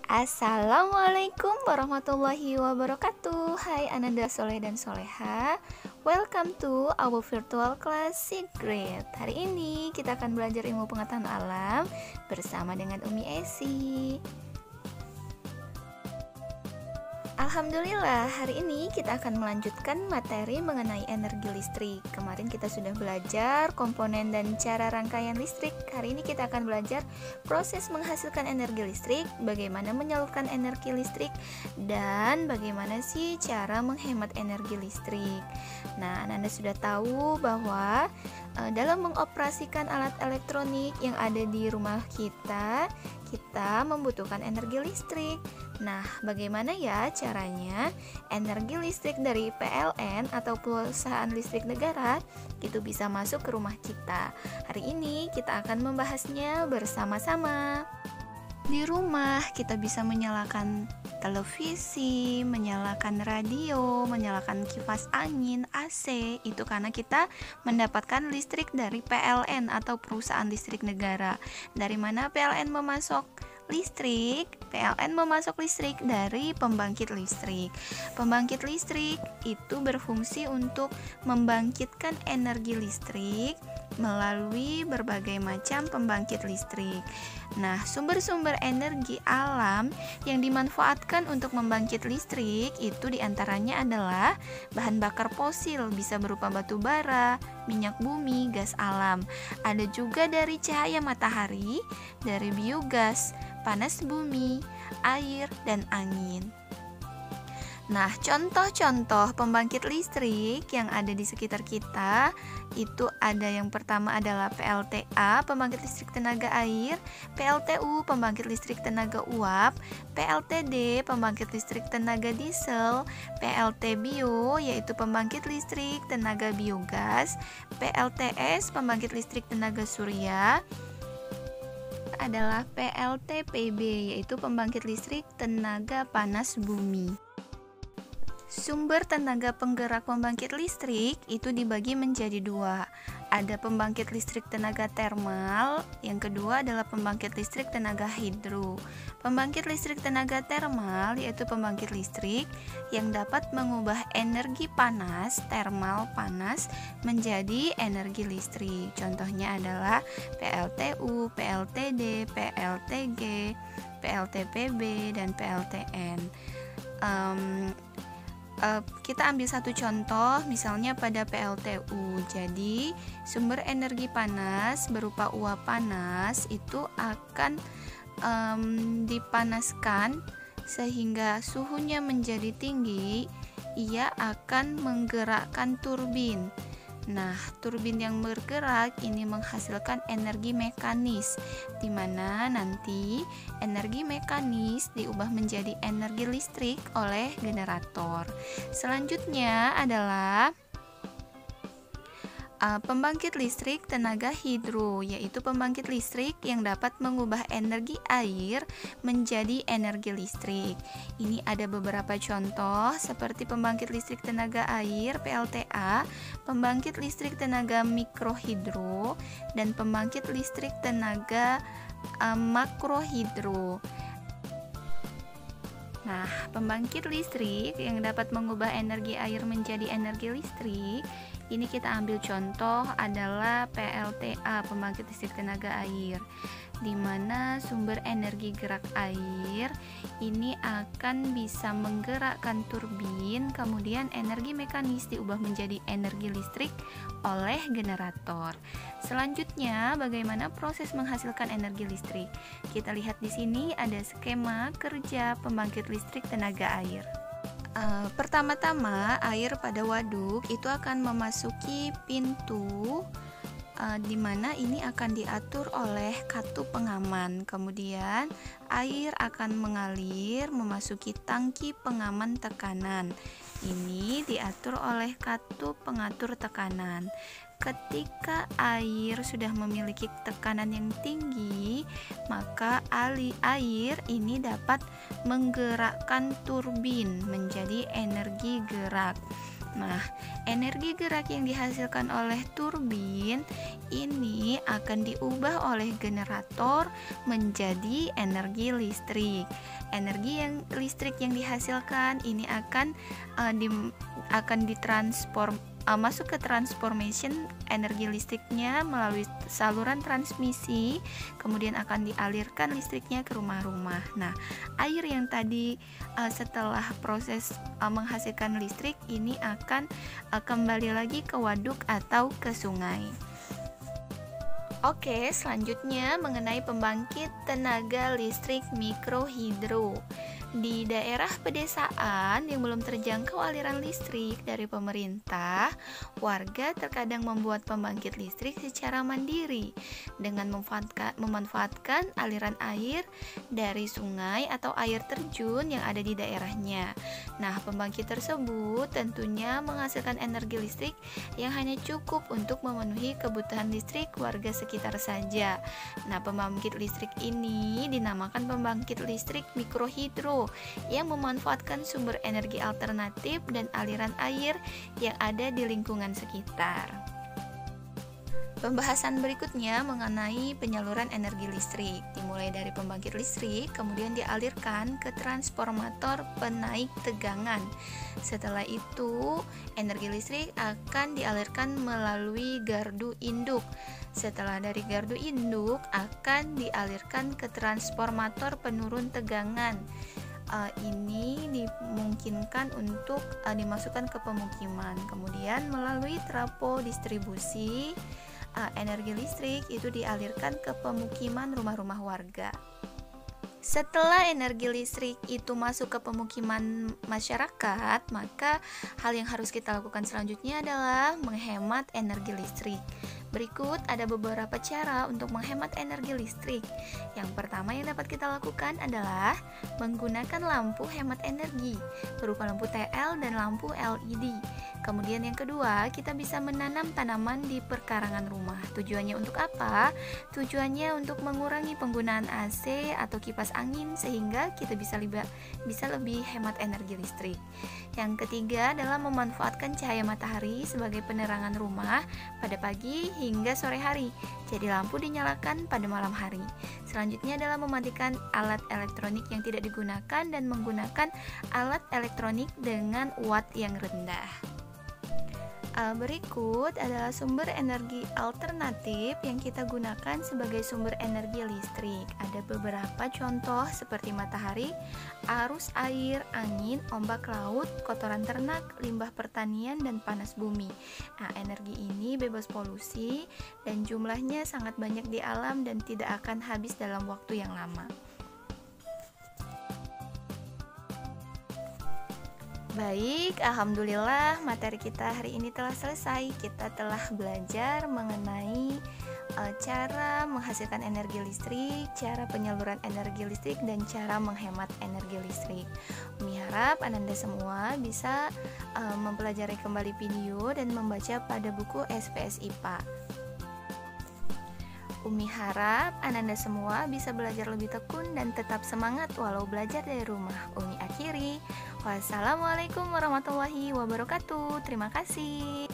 Assalamualaikum warahmatullahi wabarakatuh. Hai Ananda Soleh dan Soleha. Welcome to our virtual class Secret. Hari ini kita akan belajar ilmu pengetahuan alam bersama dengan Umi Esi. Alhamdulillah, hari ini kita akan melanjutkan materi mengenai energi listrik. Kemarin kita sudah belajar komponen dan cara rangkaian listrik. Hari ini kita akan belajar proses menghasilkan energi listrik, bagaimana menyalurkan energi listrik, dan bagaimana sih cara menghemat energi listrik. Nah, Anda sudah tahu bahwa dalam mengoperasikan alat elektronik yang ada di rumah kita membutuhkan energi listrik. Nah, bagaimana ya caranya energi listrik dari PLN atau perusahaan listrik negara itu bisa masuk ke rumah kita? Hari ini kita akan membahasnya bersama-sama. Di rumah kita bisa menyalakan televisi, menyalakan radio, menyalakan kipas angin, AC, itu karena kita mendapatkan listrik dari PLN atau perusahaan listrik negara. Dari mana PLN memasok listrik? PLN memasok listrik dari pembangkit listrik. Pembangkit listrik itu berfungsi untuk membangkitkan energi listrik melalui berbagai macam pembangkit listrik. Nah, sumber-sumber energi alam yang dimanfaatkan untuk membangkit listrik itu diantaranya adalah bahan bakar fosil, bisa berupa batu bara, minyak bumi, gas alam. Ada juga dari cahaya matahari, dari biogas, panas bumi, air, dan angin. Nah, contoh-contoh pembangkit listrik yang ada di sekitar kita itu ada, yang pertama adalah PLTA, pembangkit listrik tenaga air, PLTU, pembangkit listrik tenaga uap, PLTD, pembangkit listrik tenaga diesel, PLTBio, yaitu pembangkit listrik tenaga biogas, PLTS, pembangkit listrik tenaga surya, adalah PLTPB, yaitu pembangkit listrik tenaga panas bumi. Sumber tenaga penggerak pembangkit listrik itu dibagi menjadi dua. Ada pembangkit listrik tenaga termal, yang kedua adalah pembangkit listrik tenaga hidro. Pembangkit listrik tenaga termal yaitu pembangkit listrik yang dapat mengubah energi panas, termal panas, menjadi energi listrik. Contohnya adalah PLTU, PLTD, PLTG, PLTPB, dan PLTN. Kita ambil satu contoh, misalnya pada PLTU. Jadi sumber energi panas berupa uap panas itu akan dipanaskan sehingga suhunya menjadi tinggi. Ia akan menggerakkan turbin. Nah, turbin yang bergerak ini menghasilkan energi mekanis, di mana nanti energi mekanis diubah menjadi energi listrik oleh generator. Selanjutnya adalah pembangkit listrik tenaga hidro, yaitu pembangkit listrik yang dapat mengubah energi air menjadi energi listrik. Ini ada beberapa contoh seperti pembangkit listrik tenaga air PLTA, pembangkit listrik tenaga mikrohidro, dan pembangkit listrik tenaga makrohidro. Nah, pembangkit listrik yang dapat mengubah energi air menjadi energi listrik, ini kita ambil contoh adalah PLTA, pembangkit listrik tenaga air, di mana sumber energi gerak air ini akan bisa menggerakkan turbin, kemudian energi mekanis diubah menjadi energi listrik oleh generator. Selanjutnya, bagaimana proses menghasilkan energi listrik? Kita lihat di sini ada skema kerja pembangkit listrik tenaga air. Pertama-tama air pada waduk itu akan memasuki pintu di mana ini akan diatur oleh katup pengaman. Kemudian air akan mengalir memasuki tangki pengaman tekanan. Ini diatur oleh katup pengatur tekanan. Ketika air sudah memiliki tekanan yang tinggi, maka air ini dapat menggerakkan turbin menjadi energi gerak. Nah, energi gerak yang dihasilkan oleh turbin ini akan diubah oleh generator menjadi energi listrik. Listrik yang dihasilkan ini akan ditransform masuk ke transformation energi listriknya melalui saluran transmisi, kemudian akan dialirkan listriknya ke rumah-rumah. Nah, air yang tadi setelah proses menghasilkan listrik ini akan kembali lagi ke waduk atau ke sungai. Oke, selanjutnya mengenai pembangkit tenaga listrik mikrohidro. Di daerah pedesaan yang belum terjangkau aliran listrik dari pemerintah, warga terkadang membuat pembangkit listrik secara mandiri dengan memanfaatkan aliran air dari sungai atau air terjun yang ada di daerahnya. Nah, pembangkit tersebut tentunya menghasilkan energi listrik yang hanya cukup untuk memenuhi kebutuhan listrik warga sekitar saja. Nah, pembangkit listrik ini dinamakan pembangkit listrik mikrohidro yang memanfaatkan sumber energi alternatif dan aliran air yang ada di lingkungan sekitar. Pembahasan berikutnya mengenai penyaluran energi listrik, dimulai dari pembangkit listrik, kemudian dialirkan ke transformator penaik tegangan. Setelah itu, energi listrik akan dialirkan melalui gardu induk. Setelah dari gardu induk, akan dialirkan ke transformator penurun tegangan. Ini dimungkinkan untuk dimasukkan ke pemukiman. Kemudian melalui trafo distribusi energi listrik itu dialirkan ke pemukiman rumah-rumah warga. Setelah energi listrik itu masuk ke pemukiman masyarakat, maka hal yang harus kita lakukan selanjutnya adalah menghemat energi listrik. Berikut ada beberapa cara untuk menghemat energi listrik. Yang pertama yang dapat kita lakukan adalah menggunakan lampu hemat energi berupa lampu TL dan lampu LED. Kemudian yang kedua, kita bisa menanam tanaman di perkarangan rumah. Tujuannya untuk apa? Tujuannya untuk mengurangi penggunaan AC atau kipas angin sehingga kita bisa lebih hemat energi listrik. Yang ketiga adalah memanfaatkan cahaya matahari sebagai penerangan rumah pada pagi hingga sore hari. Jadi lampu dinyalakan pada malam hari. Selanjutnya adalah mematikan alat elektronik yang tidak digunakan dan menggunakan alat elektronik dengan watt yang rendah. Berikut adalah sumber energi alternatif yang kita gunakan sebagai sumber energi listrik. Ada beberapa contoh seperti matahari, arus air, angin, ombak laut, kotoran ternak, limbah pertanian, dan panas bumi. Nah, energi ini bebas polusi dan jumlahnya sangat banyak di alam dan tidak akan habis dalam waktu yang lama. Baik, alhamdulillah materi kita hari ini telah selesai. Kita telah belajar mengenai cara menghasilkan energi listrik, cara penyaluran energi listrik, dan cara menghemat energi listrik. Umi harap Ananda semua bisa mempelajari kembali video dan membaca pada buku SPS IPA. Umi harap Ananda semua bisa belajar lebih tekun dan tetap semangat walau belajar dari rumah. Umi akhiri. Wassalamualaikum warahmatullahi wabarakatuh. Terima kasih.